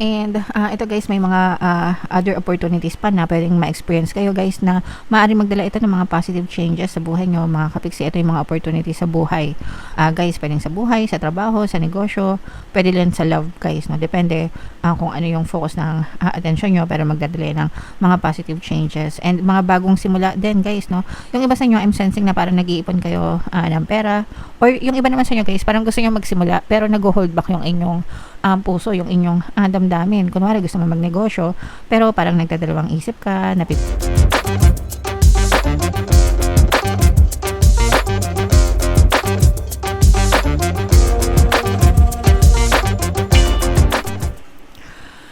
And ito guys, may mga other opportunities pa na pwedeng ma-experience kayo guys na maaaring magdala ito ng mga positive changes sa buhay nyo mga kapiksi. Ito yung mga opportunities sa buhay. Guys, pwedeng sa buhay, sa trabaho, sa negosyo, pwede din sa love guys. No? Depende kung ano yung focus ng attention nyo, pero magdadala ng mga positive changes. And mga bagong simula din guys. No? Yung iba sa inyo, I'm sensing na parang nag-iipon kayo ng pera. Or yung iba naman sa inyo guys, parang gusto nyo magsimula pero nag-hold back yung inyong puso, yung inyong damdamin. Kunwari gusto mo magnegosyo pero parang nagdadalawang isip ka,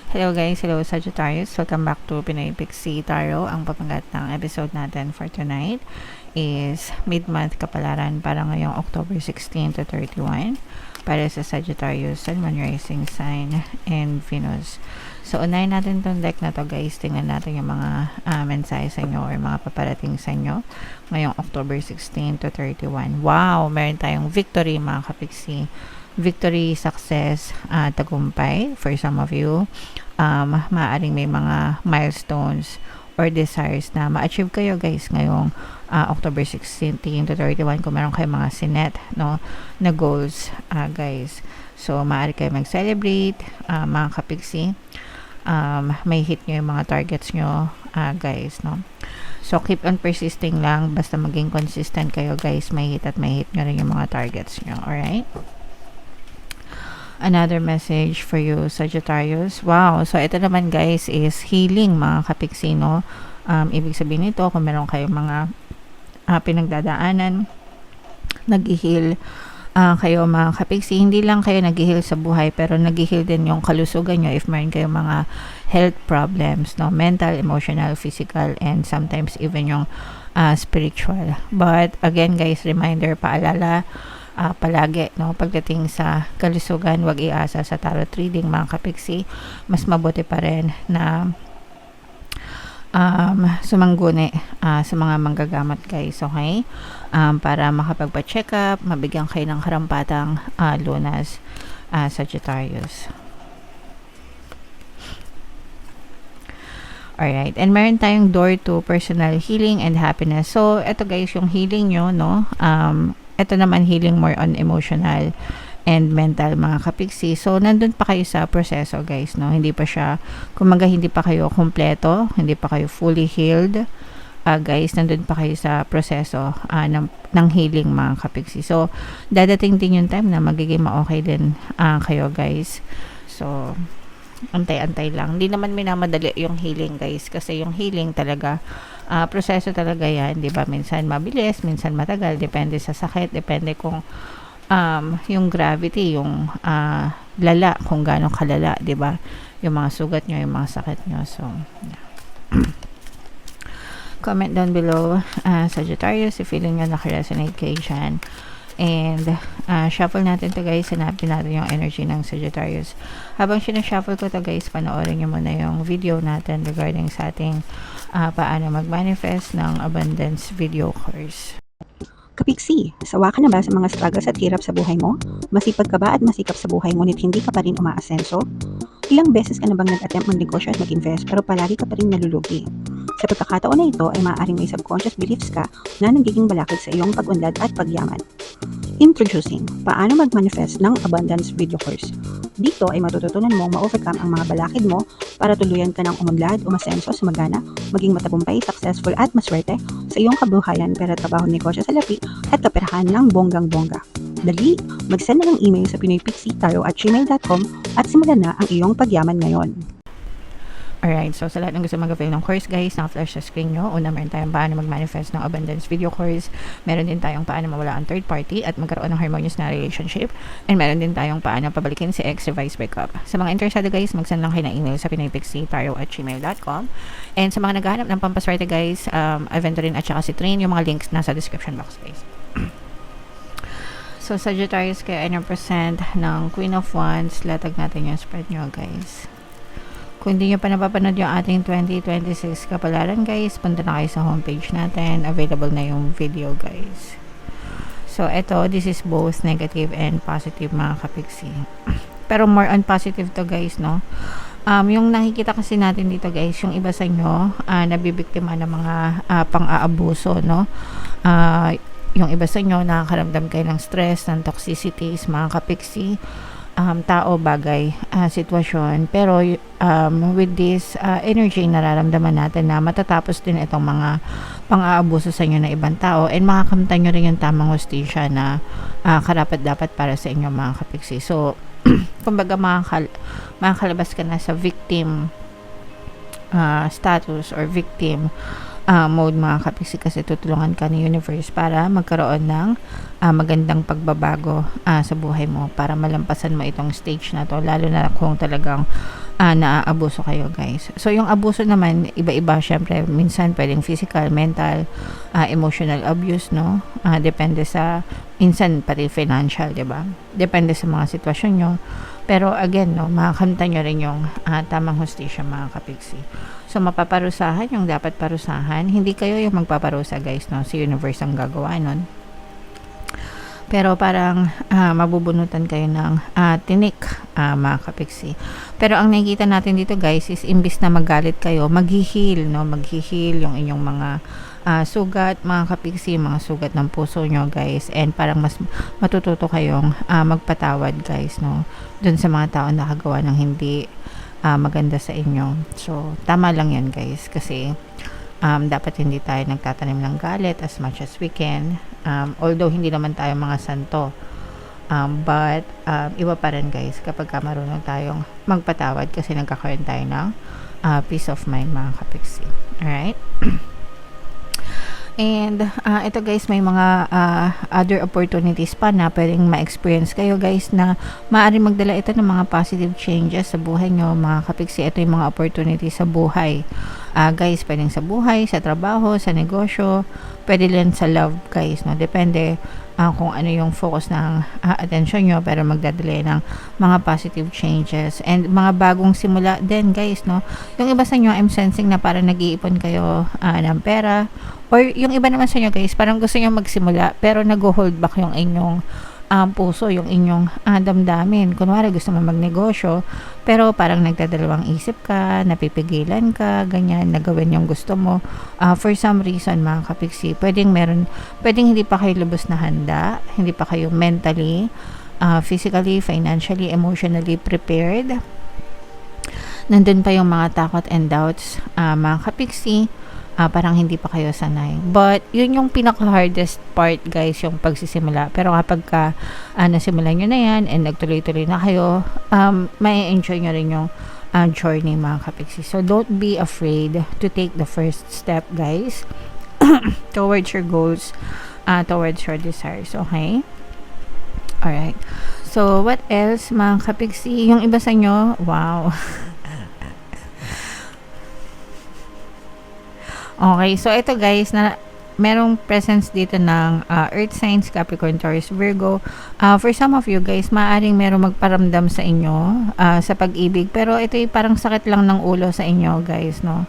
Hello guys, hello Sagittarius. Welcome back to Pinoy Pixie Tarot. Ang papangat ng episode natin for tonight is mid-month kapalaran para ngayong October 16 to 31 para sa Sagittarius, Sun, Moon, Rising Sign, and Venus. So, unahin natin itong deck na to guys. Tingnan natin yung mga mensahe sa inyo or mga paparating sa inyo ngayong October 16 to 31. Wow! Meron tayong victory mga kapiksi. Victory, success, tagumpay for some of you. Maaaring may mga milestones or desires na ma-achieve kayo guys ngayong October 16 to 31 kung meron kayo mga sinet no, na goals guys. So, maaari kayo mag-celebrate mga kapiksi. May hit nyo yung mga targets nyo guys no. So, keep on persisting lang. Basta maging consistent kayo guys. May hit nyo rin yung mga targets nyo. Alright? Another message for you, Sagittarius. Wow! So, ito naman guys is healing mga kapiksi, no? Ibig sabihin nito, kung meron kayong mga pinagdadaanan, nag-heal kayo mga kapiksi. Hindi lang kayo nag-heal sa buhay, pero nag-heal din yung kalusugan nyo if meron kayong mga health problems, no? Mental, emotional, physical, and sometimes even yung spiritual. But, again guys, reminder, paalala, palagi no, pagdating sa kalusugan, wag iasa sa tarot reading mga kapiksi. Mas mabuti pa rin na sumangguni sa mga manggagamot guys, okay? Para makapagpa-check up, mabigyan kayo ng karampatang lunas, Sagittarius. Alright, and meron tayong door to personal healing and happiness. So, ito guys, yung healing nyo, no? Ito naman healing more on emotional and mental mga kapiksi. So, nandun pa kayo sa proseso guys, no? Hindi pa siya, kumaga hindi pa kayo kompleto, hindi pa kayo fully healed. Guys, nandun pa kayo sa proseso ng healing mga kapiksi. So, dadating din yung time na magiging ma-okay din kayo guys. So, antay-antay lang. Hindi naman minamadali yung healing guys, kasi yung healing talaga proseso talaga yan, di ba? Minsan mabilis, minsan matagal, depende sa sakit, depende kung yung gravity, yung lala, kung gaano kalala, di ba? Yung mga sugat nyo, yung mga sakit nyo. So, yeah. Comment down below, Sagittarius, if feeling nyo nakaresonate kayo dyan. And shuffle natin to guys. Hanapin natin yung energy ng Sagittarius. Habang sinashuffle ko to guys, panoorin nyo muna yung video natin regarding sa ating paano mag-manifest ng abundance video course. Kapiksi, sawa ka na ba sa mga struggles at hirap sa buhay mo? Masipag ka ba at masikap sa buhay ngunit hindi ka pa rin umaasenso? Ilang beses ka na bang nag-attempt magnegosyo at mag-invest pero palagi ka pa rin nalulugi? Sa pagkakataon na ito ay maaaring may subconscious beliefs ka na nagiging balakid sa iyong pag-unlad at pagyaman. Introducing, paano mag-manifest ng abundance video course. Dito ay matututunan mong ma-overcome ang mga balakid mo para tuluyan ka ng umunlad, umasenso, sumagana, maging matagumpay, successful at maswerte sa iyong kabuhayan, pera, trabaho, negosyo sa lapi at kaperahan ng bonggang-bongga. Dali, mag-send na ng email sa pinoypixitaro@gmail.com at simulan na ang iyong pagyaman ngayon. Alright, so sa lahat ng gusto mag-avail ng course guys, naka-flash sa screen nyo. Una, meron tayong paano mag-manifest ng abundance video course. Meron din tayong paano mawala ang third party at magkaroon ng harmonious na relationship. And meron din tayong paano pabalikin si ex revised breakup. Sa mga interesado guys, mag-send lang kayo ng email sa pinoypixitaro@gmail.com. And sa mga naghahanap ng pampaswerte guys, Aventurin at saka si Train, yung mga links nasa description box guys. So Sagittarius, kaya 9% ng Queen of Wands, latag natin yung spread nyo guys. Kung hindi nyo pa napapanood yung ating 2026 kapalaran guys, punta na kayo sa homepage natin. Available na yung video guys. So, ito, this is both negative and positive mga kapiksi. Pero more on positive to guys, no? Yung nakikita kasi natin dito guys, yung iba sa inyo, nabibiktima ng mga pang-aabuso, no? Yung iba sa inyo, nakakaramdam kayo ng stress, ng toxicities, mga kapiksi, tao, bagay, sitwasyon. Pero with this energy, nararamdaman natin na matatapos din itong mga pang-aabuso sa inyo na ibang tao, and makakamtan nyo rin yung tamang hustisya na karapat-dapat para sa inyo, mga kapiksi. So, kumbaga makakalabas ka na sa victim status or victim mode, mga kapiksi, kasi tutulungan ka ni universe para magkaroon ng magandang pagbabago sa buhay mo, para malampasan mo itong stage na to, lalo na kung talagang naaabuso kayo, guys. So yung abuso naman, iba-iba, syempre minsan pwedeng physical, mental, emotional abuse, no? Depende sa, minsan pati financial, di ba? Depende sa mga sitwasyon nyo. Pero again, no, makakamtan nyo rin yung tamang hustisya, mga kapiksi. So mapaparusahan yung dapat parusahan. Hindi kayo yung magpaparusa, guys, no? Si universe ang gagawa nun. Pero parang mabubunutan kayo ng tinik, mga kapiksi. Pero ang nakikita natin dito, guys, is imbis na magalit kayo, maghihil, no? Maghihil yung inyong mga sugat, mga kapiksi, mga sugat ng puso nyo, guys. And parang mas matututo kayong magpatawad, guys, no? Dun sa mga tao na nakagawa ng hindi maganda sa inyo. So tama lang yan, guys, kasi dapat hindi tayo nagtatanim ng galit as much as we can. Although hindi naman tayo mga santo, but iba pa rin, guys, kapag marunong tayong magpatawad, kasi nagkakaroon tayo ng peace of mind, mga kapiksi. Alright? And ito, guys, may mga other opportunities pa na pwedeng ma-experience kayo, guys, na maaaring magdala ito ng mga positive changes sa buhay nyo, mga kapiksi. Ito yung mga opportunities sa buhay. Guys, pwedeng sa buhay, sa trabaho, sa negosyo, pwede din sa love, guys, no? Depende kung ano yung focus ng attention nyo, pero magdadala ng mga positive changes and mga bagong simula din, guys, no? Yung iba sa inyo, I'm sensing na parang nag-iipon kayo ng pera, or yung iba naman sa inyo, guys, parang gusto nyo magsimula pero nag-hold back yung inyong puso, yung inyong damdamin. Kunwari gusto mo magnegosyo, pero parang nagdadalawang isip ka, napipigilan ka, ganyan, nagawin yung gusto mo. For some reason, mga kapiksi, pwedeng hindi pa kayo lubos na handa, hindi pa kayo mentally, physically, financially, emotionally prepared. Nandun pa yung mga takot and doubts, mga kapiksi. Parang hindi pa kayo sanay. But, yun yung pinaka-hardest part, guys, yung pagsisimula. Pero kapag nasimulan nyo na yan and nagtuloy-tuloy na kayo, may enjoy nyo rin yung journey, mga kapiksi. So, don't be afraid to take the first step, guys, towards your goals, towards your desires. Okay? Alright. So, what else, mga kapiksi? Yung iba sa inyo, wow. Okay, so ito, guys, na merong presence dito ng Earth signs, Capricorn, Taurus, Virgo. For some of you, guys, maaaring merong magparamdam sa inyo sa pag-ibig, pero ito yung parang sakit lang ng ulo sa inyo, guys, no?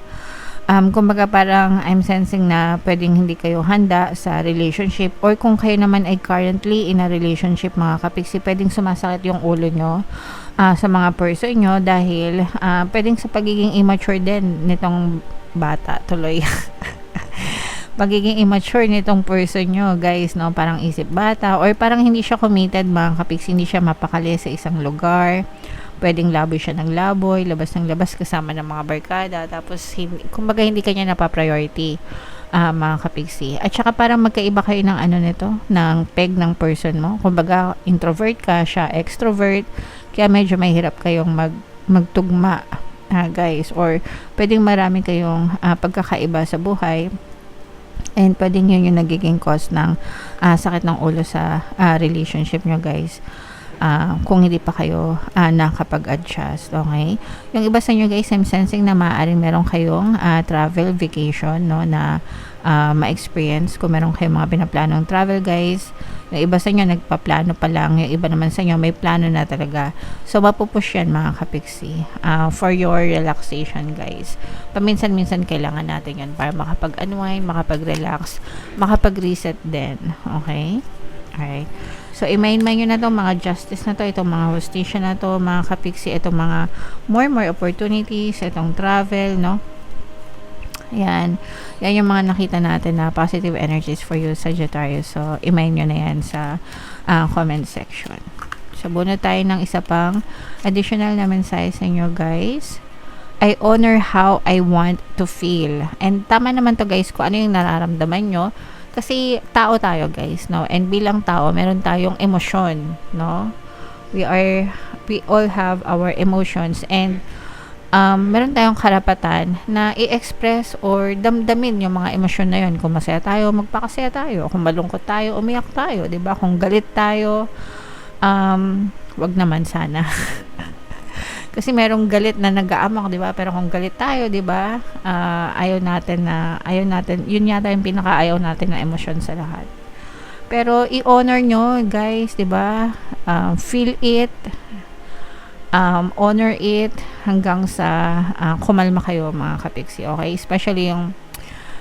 Kumbaga parang I'm sensing na pwedeng hindi kayo handa sa relationship, or kung kayo naman ay currently in a relationship, mga kapiksi, pwedeng sumasakit yung ulo nyo sa mga person nyo dahil pwedeng sa pagiging immature din nitong bata tuloy. Pagiging immature nitong person nyo, guys, no? Parang isip bata, or parang hindi siya committed, mga kapiksi, hindi siya mapakali sa isang lugar. Pwedeng laboy siya ng laboy, labas ng labas kasama ng mga barkada, tapos kumbaga hindi kanya napa-priority, mga kapiksi. At saka parang magkaiba kayo ng nito, ng peg ng person mo. Kumbaga introvert ka, siya extrovert, kaya medyo mahirap kayong magtugma, guys, or pwedeng marami kayong pagkakaiba sa buhay, and pwedeng yun yung nagiging cause ng sakit ng ulo sa relationship nyo, guys, kung hindi pa kayo nakapag-adjust. Okay, yung iba sa inyo, guys, I'm sensing na maaaring meron kayong travel vacation, no, na ma-experience. Kung meron kayong mga pinaplanong travel, guys, yung iba sa inyo nagpaplano pa lang, yung iba naman sa inyo may plano na talaga. So mapupush yan, mga kapiksi, for your relaxation, guys. Paminsan-minsan kailangan natin yan para makapag-unwind, makapag-relax, makapag-reset din. Okay? Alright. So, i-mind nyo na to, mga justice na to, itong mga hostisya na to, mga kapiksi, itong mga more opportunities, itong travel, no? Yan. Yan yung mga nakita natin na positive energies for you, Sagittarius. So, i-mind nyo na yan sa comment section. So, bunot tayo ng isa pang additional na mensahe sa inyo, guys. I honor how I want to feel. And tama naman to, guys, kung ano yung nararamdaman nyo. Kasi tao tayo, guys, no? And bilang tao, meron tayong emosyon, no? We all have our emotions, and meron tayong karapatan na i-express or damdamin yung mga emosyon na yun. Kung masaya tayo, magpakasaya tayo. Kung malungkot tayo, umiyak tayo, 'di ba? Kung galit tayo, wag naman sana. Kasi merong galit na nag-aamak, 'di ba? Pero kung galit tayo, 'di ba? Ayaw natin, yun yata yung pinakaayaw natin na emosyon sa lahat. Pero i-honor nyo, guys, 'di ba? Feel it. Honor it hanggang sa kumalma kayo, mga kapiksi, okay? Especially yung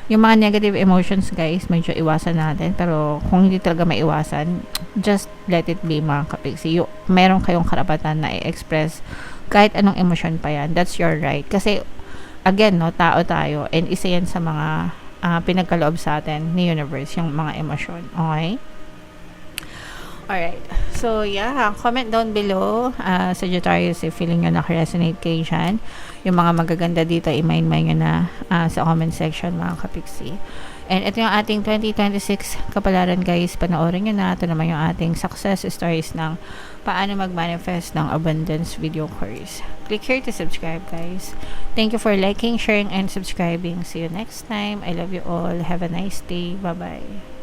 mga negative emotions, guys, medyo iwasan natin. Pero kung hindi talaga maiwasan, just let it be, mga kapiksi. Meron kayong karapatan na i-express kahit anong emosyon pa yan. That's your right. Kasi, again, no, tao tayo. And isa yan sa mga pinagkaloob sa atin ni universe, yung mga emosyon. Okay? Alright. So, yeah. Comment down below, Sagittarius, if feeling nyo naka-resonate kayo dyan. Yung mga magaganda dito, i-mind nyo na sa comment section, mga kapiksi. And ito yung ating 2026 kapalaran, guys. Panoorin nyo na. Ito naman yung ating success stories ng paano mag-manifest ng abundance video course. Click here to subscribe, guys. Thank you for liking, sharing, and subscribing. See you next time. I love you all. Have a nice day. Bye-bye.